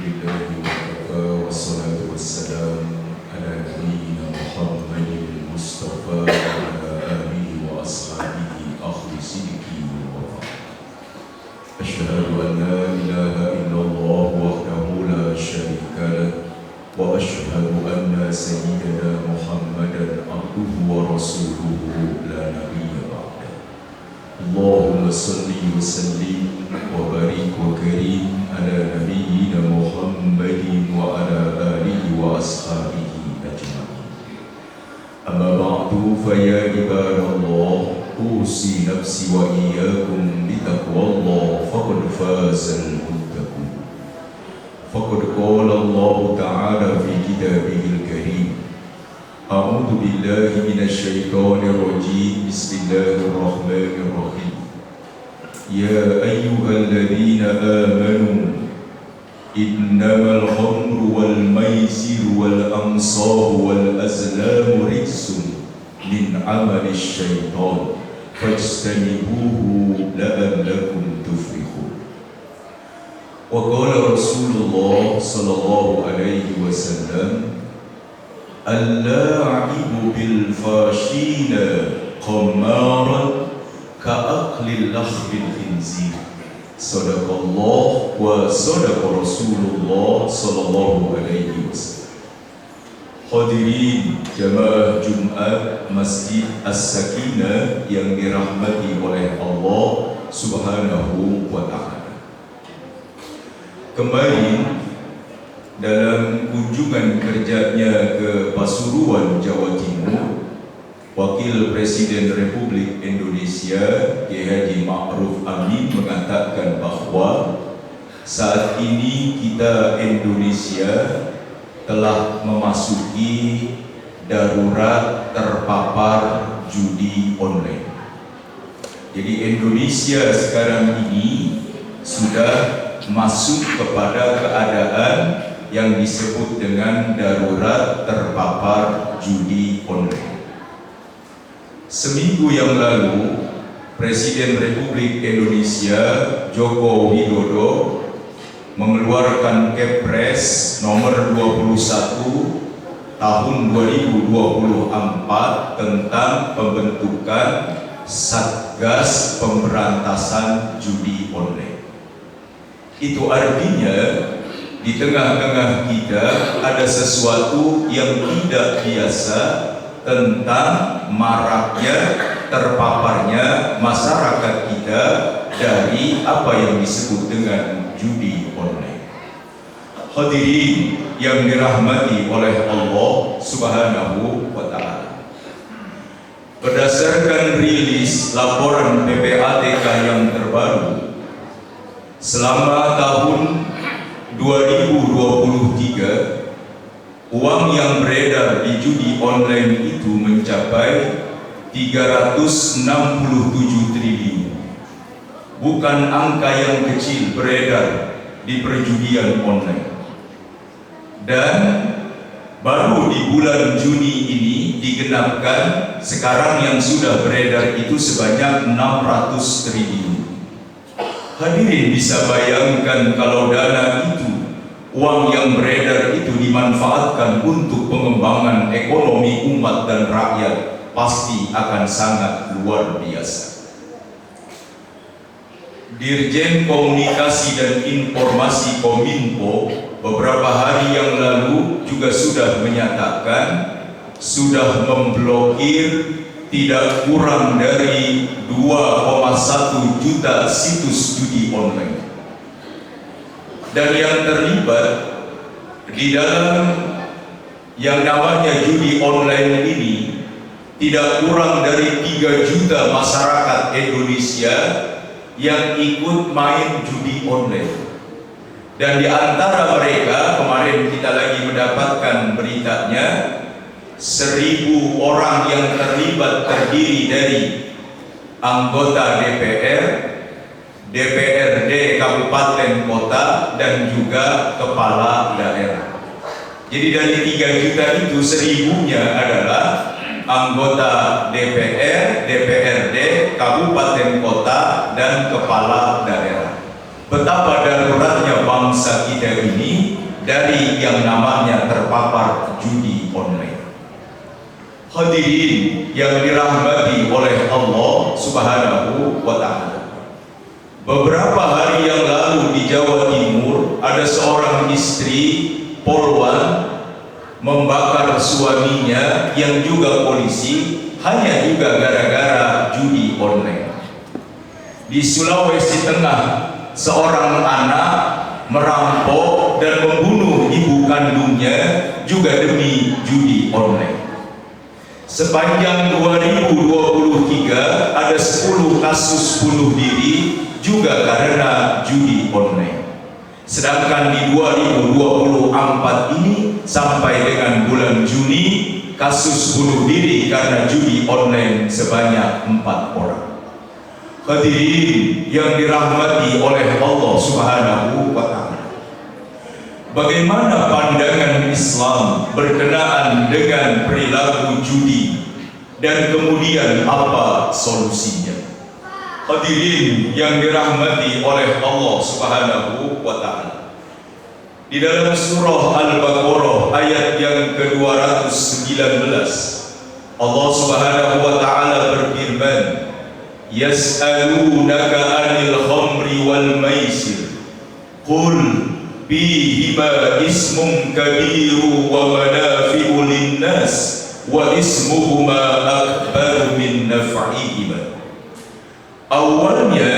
لله وكفى والصلاة والسلام على نبينا محمد المصطفى وعلى آله وأصحابه أهل صدقه ووفاء. أشهد أن لا إله إلا الله وحده لا شريك له وأشهد أن سيدنا محمدا عبده ورسوله لا نبي بعده. اللهم صل وسلم وبارك وكريم على نبينا محمد وعلى آله وأصحابه أجمعين. أما بعد فيا عباد الله أوصي نفسي وإياكم بتقوى الله فقد فاز المتقون. فقد قال الله تعالى في كتابه الكريم: أعوذ بالله من الشيطان الرجيم بسم الله الرحمن الرحيم. يا أيها الذين آمنوا إنما الخمر والميسر والأنصاب والأزلام رجس من عمل الشيطان فاجتنبوه لعلكم تفلحون. وقال رسول الله صلى الله عليه وسلم: اللاعب بالفاشين قمارا كأكل لحم الخنزير. صدق الله وصدق رسول الله صلى الله عليه وسلم. Hadirin jamaah Jumat Masjid As-Sakinah yang dirahmati oleh Allah Subhanahu wa Ta'ala. Kembali dalam kunjungan kerjanya ke Pasuruan, Jawa Timur, Wakil Presiden Republik Indonesia Kiai Haji Ma'ruf Amin mengatakan bahwa saat ini kita Indonesia telah memasuki darurat terpapar judi online. Jadi Indonesia sekarang ini sudah masuk kepada keadaan yang disebut dengan darurat terpapar judi online. Seminggu yang lalu, Presiden Republik Indonesia Joko Widodo mengeluarkan Kepres nomor 21 tahun 2024 tentang pembentukan Satgas Pemberantasan Judi Online. Itu artinya di tengah-tengah kita ada sesuatu yang tidak biasa tentang maraknya, terpaparnya masyarakat kita dari apa yang disebut dengan judi online. Hadirin yang dirahmati oleh Allah Subhanahu wa Ta'ala, berdasarkan rilis laporan PPATK yang terbaru, selama tahun 2023 uang yang beredar di judi online itu mencapai 367 triliun. Bukan angka yang kecil beredar di perjudian online. Dan baru di bulan Juni ini digenapkan, sekarang yang sudah beredar itu sebanyak 600 triliun. Hadirin bisa bayangkan kalau dana itu, uang yang beredar itu dimanfaatkan untuk pengembangan ekonomi umat dan rakyat, pasti akan sangat luar biasa. Dirjen Komunikasi dan Informasi Kominfo beberapa hari yang lalu juga sudah menyatakan sudah memblokir tidak kurang dari 2,1 juta situs judi online. Dan yang terlibat di dalam yang namanya judi online ini tidak kurang dari 3 juta masyarakat Indonesia yang ikut main judi online. Dan di antara mereka, kemarin kita lagi mendapatkan beritanya, 1.000 orang yang terlibat terdiri dari anggota DPR, DPRD kabupaten kota, dan juga kepala daerah. Jadi dari 3 juta itu 1.000-nya adalah anggota DPR, DPRD, kabupaten kota, dan kepala daerah. Betapa daruratnya bangsa kita ini dari yang namanya terpapar judi online. Hadirin yang dirahmati oleh Allah Subhanahu wa Ta'ala, beberapa hari yang lalu di Jawa Timur ada seorang istri polwan membakar suaminya yang juga polisi hanya juga gara-gara judi online. Di Sulawesi Tengah, seorang anak merampok dan membunuh ibu kandungnya juga demi judi online. Sepanjang 2023 ada 10 kasus bunuh diri juga karena judi online. Sedangkan di 2024 ini sampai dengan bulan Juni, kasus bunuh diri karena judi online sebanyak 4 orang. Hadirin yang dirahmati oleh Allah Subhanahu wa Ta'ala, bagaimana pandangan Islam berkenaan dengan perilaku judi dan kemudian apa solusinya? Hadirin yang dirahmati oleh Allah Subhanahu wa Ta'ala, di dalam surah Al-Baqarah ayat yang ke-219 Allah Subhanahu wa Ta'ala berfirman, yas'alunaka 'anil khamri wal maisir qul fihima ismun kabiru wa manafi'u linnas wa ismuhuma akbaru min naf'ihima. Awalnya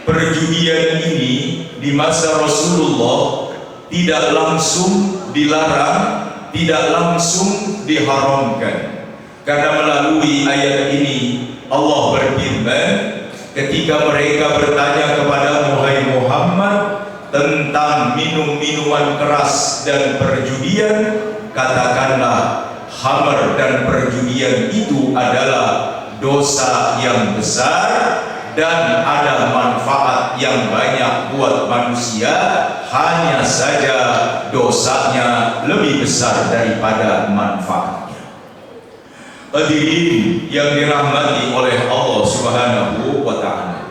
perjudian ini di masa Rasulullah tidak langsung dilarang, tidak langsung diharamkan, karena melalui ayat ini Allah berfirman, ketika mereka bertanya kepada Muhammad tentang minum-minuman keras dan perjudian, katakanlah khamr dan perjudian itu adalah dosa yang besar dan ada manfaat yang banyak buat manusia, hanya saja dosanya lebih besar daripada manfaatnya. Hadirin yang dirahmati oleh Allah Subhanahu wa Ta'ala,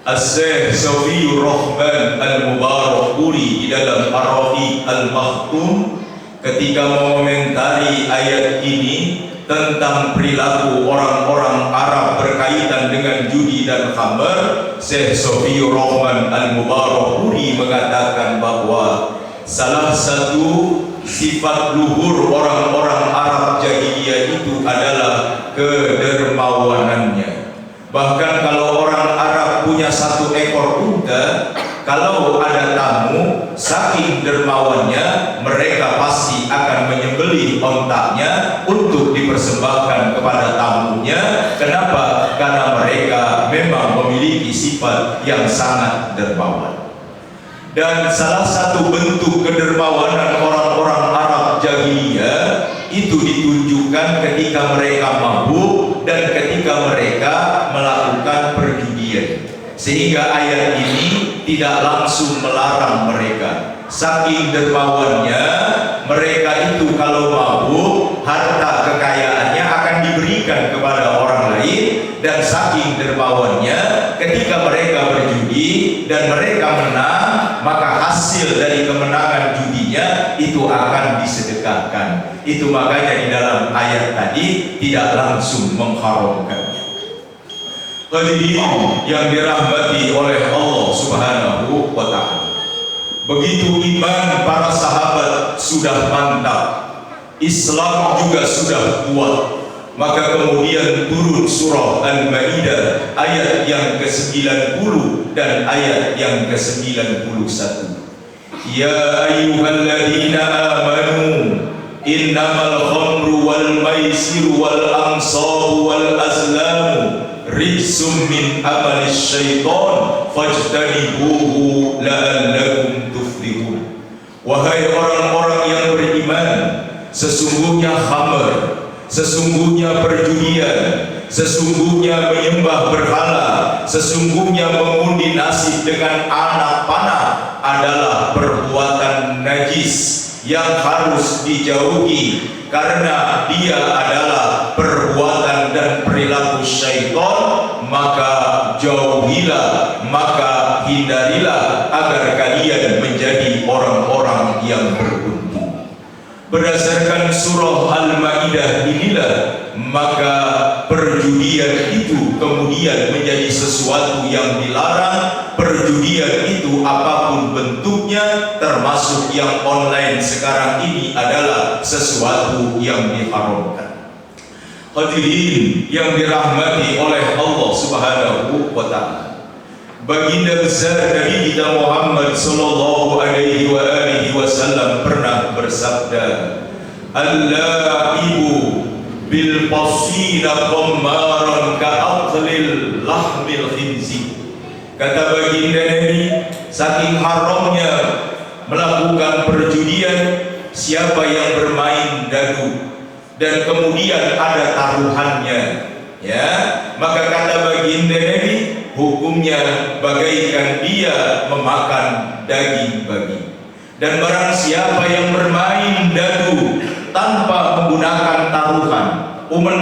As-Syekh Safiyur Rahman Al-Mubarakpuri di dalam Ar-Rafiq Al-Makhtum ketika mengomentari ayat ini tentang perilaku orang-orang Arab berkaitan dengan judi dan khamr, Syekh Safiyur Rahman Al-Mubarakpuri mengatakan bahwa salah satu sifat luhur orang-orang Arab jahiliyah itu adalah kedermawanannya. Bahkan kalau orang Arab punya 1 ekor unta, kalau ada tamu, saking dermawannya mereka pasti akan menyembelih ontaknya untuk dipersembahkan kepada tamunya. Kenapa? Karena mereka memang memiliki sifat yang sangat dermawan. Dan salah satu bentuk kedermawanan orang-orang Arab jahiliyah itu ditunjukkan ketika mereka mabuk dan ketika mereka melakukan perjudian. Sehingga ayat ini tidak langsung melarang mereka. Saking dermawannya mereka itu kalau mabuk, harta kekayaannya akan diberikan kepada orang lain. Dan saking dermawannya ketika mereka berjudi dan mereka menang, maka hasil dari kemenangan judinya itu akan disedekahkan. Itu makanya di dalam ayat tadi tidak langsung mengharamkannya. Hadirin yang dirahmati oleh Allah Subhanahu wa Ta'ala, begitu iman para sahabat sudah mantap, Islam juga sudah kuat, maka kemudian turun surah Al-Maidah ayat yang ke-90 dan ayat yang ke-91. Ya ayyuhalladzina amanu innamal khamru wal maisiru wal ansabu wal azlamu rijsum min amalis syaitan fajtanibuhu la'allakum tuflihun. Wahai orang-orang yang beriman, sesungguhnya khamr, sesungguhnya perjudian, sesungguhnya menyembah berhala, sesungguhnya mengundi nasib dengan anak panah adalah perbuatan najis yang harus dijauhi, karena dia adalah perbuatan dan perilaku syaitan. Maka jauhilah, maka hindarilah agar kalian menjadi orang-orang yang beruntung. Berdasarkan surah Al-Maidah inilah, maka perjudian itu kemudian menjadi sesuatu yang dilarang. Perjudian itu apapun bentuknya, termasuk yang online sekarang ini, adalah sesuatu yang diharamkan. Hadirin yang dirahmati oleh Allah Subhanahu wa Ta'ala, baginda besar Nabi kita Muhammad sallallahu alaihi wasallam pernah bersabda, "Al-la'ibu bil fasina qammaran ka'aqlil lahmil khinzir." Kata baginda Nabi, saking haramnya melakukan perjudian siapa yang bermain dadu dan kemudian ada taruhannya, ya, maka kata baginda Nabi, hukumnya bagaikan dia memakan daging babi. Dan barang siapa yang bermain dadu tanpa menggunakan taruhan,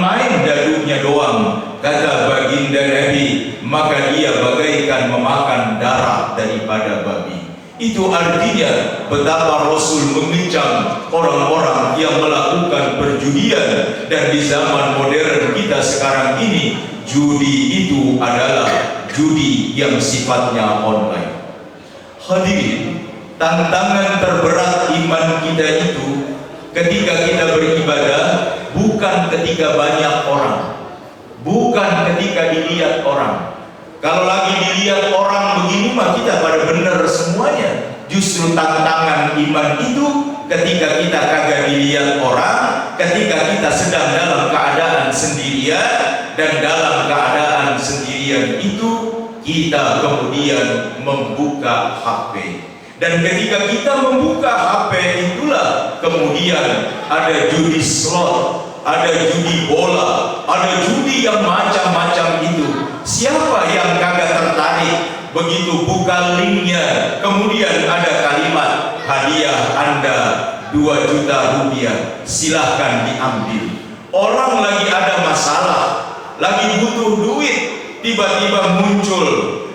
main dadunya doang, kata baginda Nabi, maka dia bagaikan memakan darah daripada babi. Itu artinya betapa Rasul mengecam orang-orang yang melakukan perjudian. Dan di zaman modern kita sekarang ini, judi itu adalah judi yang sifatnya online. Hadirin, tantangan terberat iman kita itu ketika kita beribadah bukan ketika banyak orang, bukan ketika dilihat orang. Kalau lagi dilihat orang begini mah kita pada benar semuanya. Justru tantangan iman itu ketika kita kagak dilihat orang, ketika kita sedang dalam keadaan sendirian, dan dalam keadaan sendirian itu kita kemudian membuka HP. Dan ketika kita membuka HP itulah kemudian ada judi slot, ada judi bola, ada judi yang macam-macam itu. Siapa yang kagak tertarik? Begitu buka linknya, kemudian ada kalimat hadiah Anda 2 juta rupiah, silahkan diambil. Orang lagi ada masalah, lagi butuh duit, tiba-tiba muncul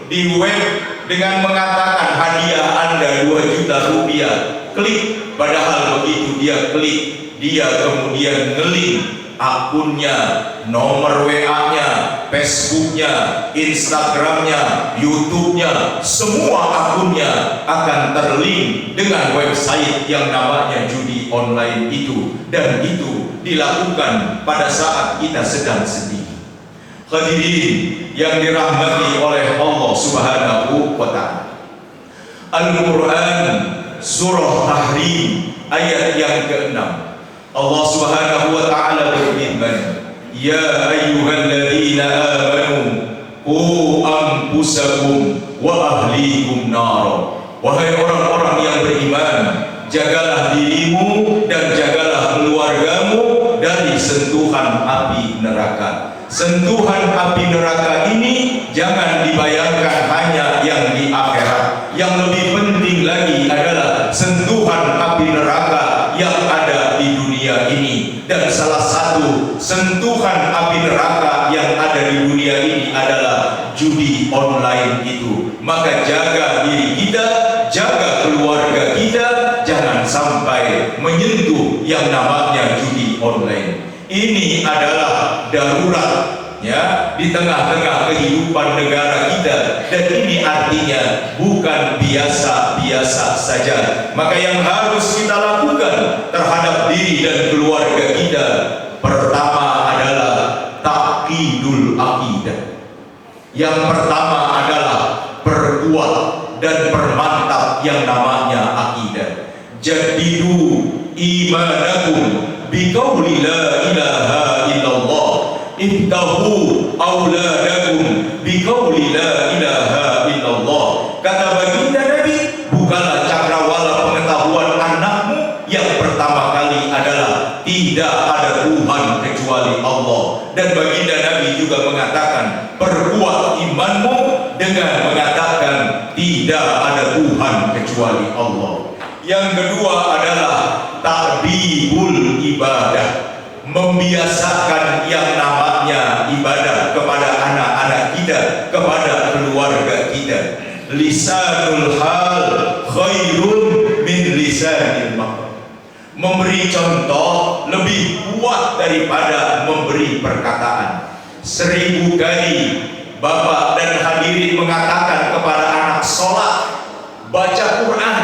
di web dengan mengatakan hadiah Anda 2 juta rupiah, klik. Padahal begitu dia klik, dia kemudian ngelink akunnya, nomor WA-nya, Facebook-nya, Instagram-nya, YouTube-nya, semua akunnya akan terlink dengan website yang namanya judi online itu. Dan itu dilakukan pada saat kita sedang sedih. Hadirin yang dirahmati oleh Allah Subhanahu wa Ta'ala, Al-Quran surah Tahrim ayat yang ke-6, Allah Subhanahu wa Ta'ala berfirman, "Ya ayyuhalladzina amanu qu anfusakum wa ahlikum nar." Wahai orang-orang yang beriman, jagalah dirimu dan jagalah keluargamu dari sentuhan api neraka. Sentuhan api neraka ini jangan dibayangkan hanya yang di akhirat. Yang lebih penting lagi adalah sentuhan api neraka yang ada di dunia ini. Dan salah satu sentuhan api neraka yang ada di dunia ini adalah judi online itu. Maka jaga diri kita, jaga keluarga kita, jangan sampai menyentuh yang namanya judi online. Ini adalah darurat, ya, di tengah-tengah kehidupan negara kita, dan ini artinya bukan biasa-biasa saja. Maka yang harus kita lakukan terhadap diri dan keluarga kita, pertama adalah taqidul aqidah. Yang pertama adalah perkuat dan permantap yang namanya akidah. Jadidu imanakum biqauli la ilaha illallah, ibtahu auladakum biqauli la ilaha illallah. Kata baginda Nabi, bukalah cakrawala pengetahuan anakmu. Yang pertama kali adalah tidak ada Tuhan kecuali Allah. Dan baginda Nabi juga mengatakan, perkuat imanmu dengan mengatakan tidak ada Tuhan kecuali Allah. Yang kedua adalah ta'dibul ibadah, membiasakan yang namanya ibadah kepada anak-anak kita, kepada keluarga kita. lisanul hal khairun min lisanil maqal. Memberi contoh lebih kuat daripada memberi perkataan. 1000 kali Bapak dan hadirin mengatakan kepada anak sholat, baca Quran.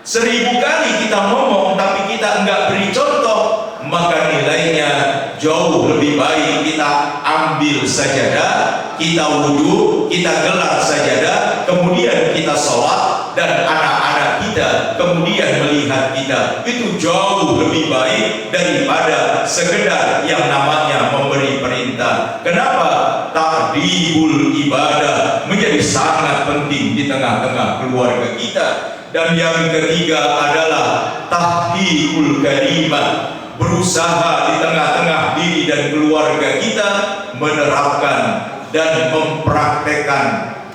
1000 kali kita ngomong tapi kita enggak beri contoh, maka nilainya jauh lebih baik kita ambil sajadah, kita wudhu, kita gelar sajadah, kemudian kita sholat, dan anak-anak kita kemudian melihat kita. Itu jauh lebih baik daripada sekedar yang namanya memberi perintah. Kenapa? Ta'dibul ibadah menjadi sangat penting di tengah-tengah keluarga kita. Dan yang ketiga adalah tahqiqul kalimah, berusaha di tengah-tengah diri dan keluarga kita menerapkan dan mempraktekkan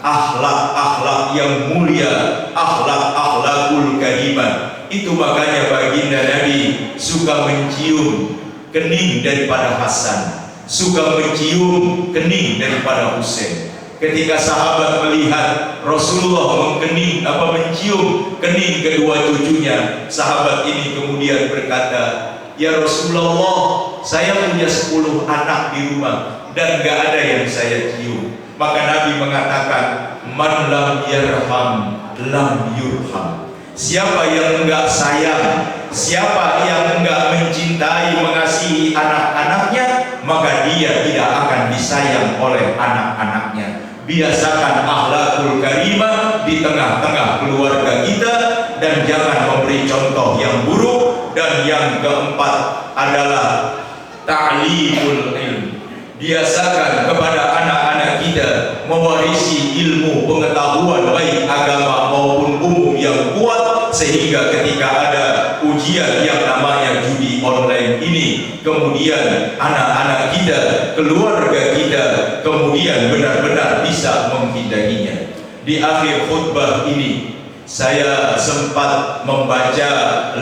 akhlak-akhlak yang mulia, akhlak-akhlakul karimah. Itu makanya baginda Nabi suka mencium kening daripada Hasan, suka mencium kening daripada Husain. Ketika sahabat melihat Rasulullah mencium kening kedua cucunya, sahabat ini kemudian berkata, "Ya Rasulullah, saya punya 10 anak di rumah dan gak ada yang saya cium." Maka Nabi mengatakan, "Man lam yarham lam yurham." Siapa yang enggak sayang, siapa yang enggak mencintai, mengasihi anak-anaknya, maka dia tidak akan disayang oleh anak-anaknya. Biasakan akhlakul karimah di tengah-tengah keluarga kita, dan jangan memberi contoh yang buruk. Dan yang keempat adalah ta'limul ilm. Biasakan kepada anak-anak kita mewarisi ilmu pengetahuan baik agama maupun umum yang kuat, sehingga ketika ada ujian yang namanya judi online ini, kemudian anak-anak kita, keluarga kita kemudian benar-benar bisa menghindarinya. Di akhir khutbah ini saya sempat membaca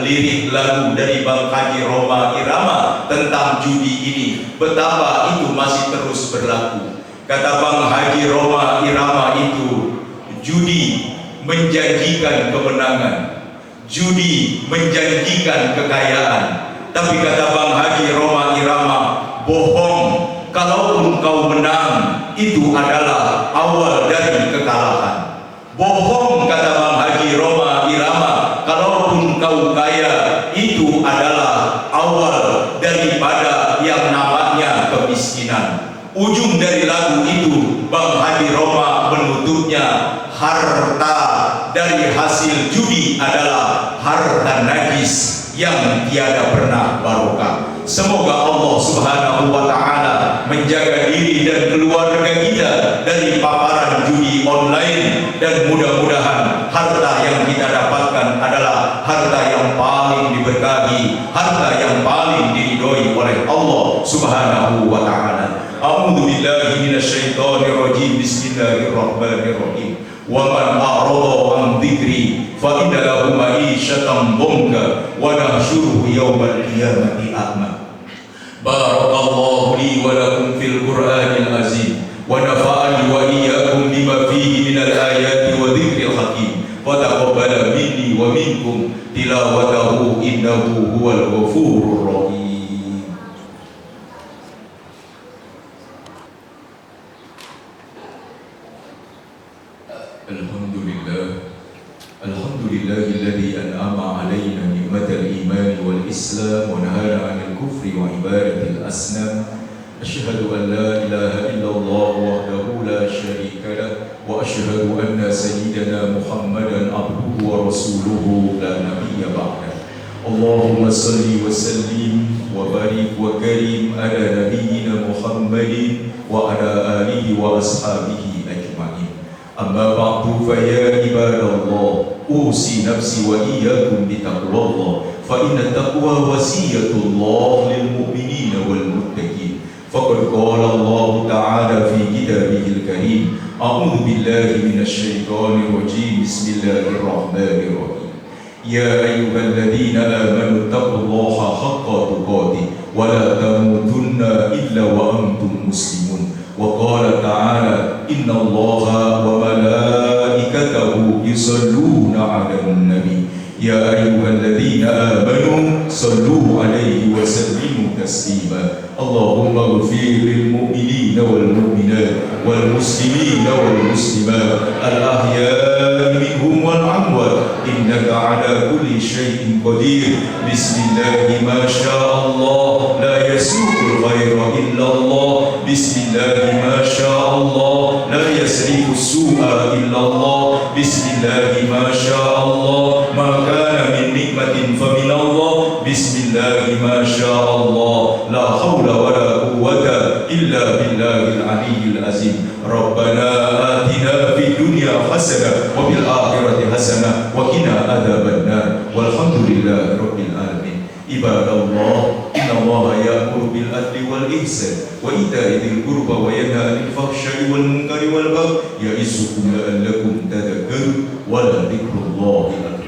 lirik lagu dari Bang Haji Roma Irama tentang judi ini, betapa itu masih terus berlaku. Kata Bang Haji Roma Irama itu, judi menjanjikan kemenangan, judi menjanjikan kekayaan. Tapi kata Bang Haji Roma Irama, bohong, kalaupun kau menang, itu adalah awal dari kekalahan. Bohong, kata Bang Haji Roma Irama, kalaupun kau kaya, itu adalah awal daripada yang namanya kemiskinan. Ujung dari lagu itu, Bang Haji Roma menutupnya, harta dari hasil judi adalah harta najis yang tiada pernah barokah. Semoga Allah Subhanahu wa Ta'ala menjaga diri dan keluarga kita dari paparan judi online, dan mudah-mudahan harta yang kita dapatkan adalah harta yang paling diberkahi, harta yang paling diridhoi oleh Allah Subhanahu wa Ta'ala. A'udzu billahi minasyaitonir rajim. Bismillahirrahmanirrahim. Wa man a'rada an dzikri fa inna lahu ma'isyatan dhanka wa nahsyuruhu yawmal qiyamati a'ma. Barakallahu li wa lakum fil Qur'anil azim wa nafa'ani wa iyyakum bima fihi minal ayati wa dzikril hakim wa taqabbala minni wa minkum tilawatahu innahu huwal ghafurur rahim. Alhamdulillahilladzi an'ama 'alaina ni'matal iman wal islam wa nahana 'anil kufri wa ibadatil asnam. Asyhadu an la ilaha illallah wahdahu la syarika lah wa asyhadu anna sayyidana Muhammadan abduhu wa rasuluhu la nabiyya ba'dah. Allahumma salli wa sallim wa barik wa karim ala nabiyyina Muhammadin wa ala alihi wa ashabihi ajma'in. Amma ba'du fa ya ibadallah, usi nafsi wa iyyakum bitaqwallah, fa inna taqwa wasiyatullah lil mu'minina wal muttaqin. Faqad qala Allah ta'ala fi kitabihil karim, a'udzu billahi minasy syaithanir rajim. Bismillahirrahmanirrahim. Ya ayyuhalladzina amanu taqullaha haqqa tuqatih wa la tamutunna illa wa antum muslimun. Wa qala ta'ala innallaha wa malaikatahu يصلون على النبي يا أيها الذين آمنوا صلوا عليه وسلموا تسليما اللهم اغفر للمؤمنين والمؤمنات والمسلمين والمسلمات الأحياء منهم والأموات إنك على كل شيء قدير بسم الله ما شاء الله لا يسوق الخير إلا الله بسم الله ما شاء الله لا يسرف السوء إلا الله بسم الله ما شاء الله ما كان من نعمة فمن الله بسم الله ما شاء الله لا حول ولا قوة إلا بالله العلي العظيم ربنا آتنا في الدنيا حسنة وفي الآخرة حسنة وقنا عذاب النار والحمد لله رب العالمين عباد الله إن الله يأمر بالعدل والإحسان وإيتاء ذي القربى وينهى عن الفحشاء والمنكر والبغي يعظكم لعلكم تذكرون ولذكر الله أكبر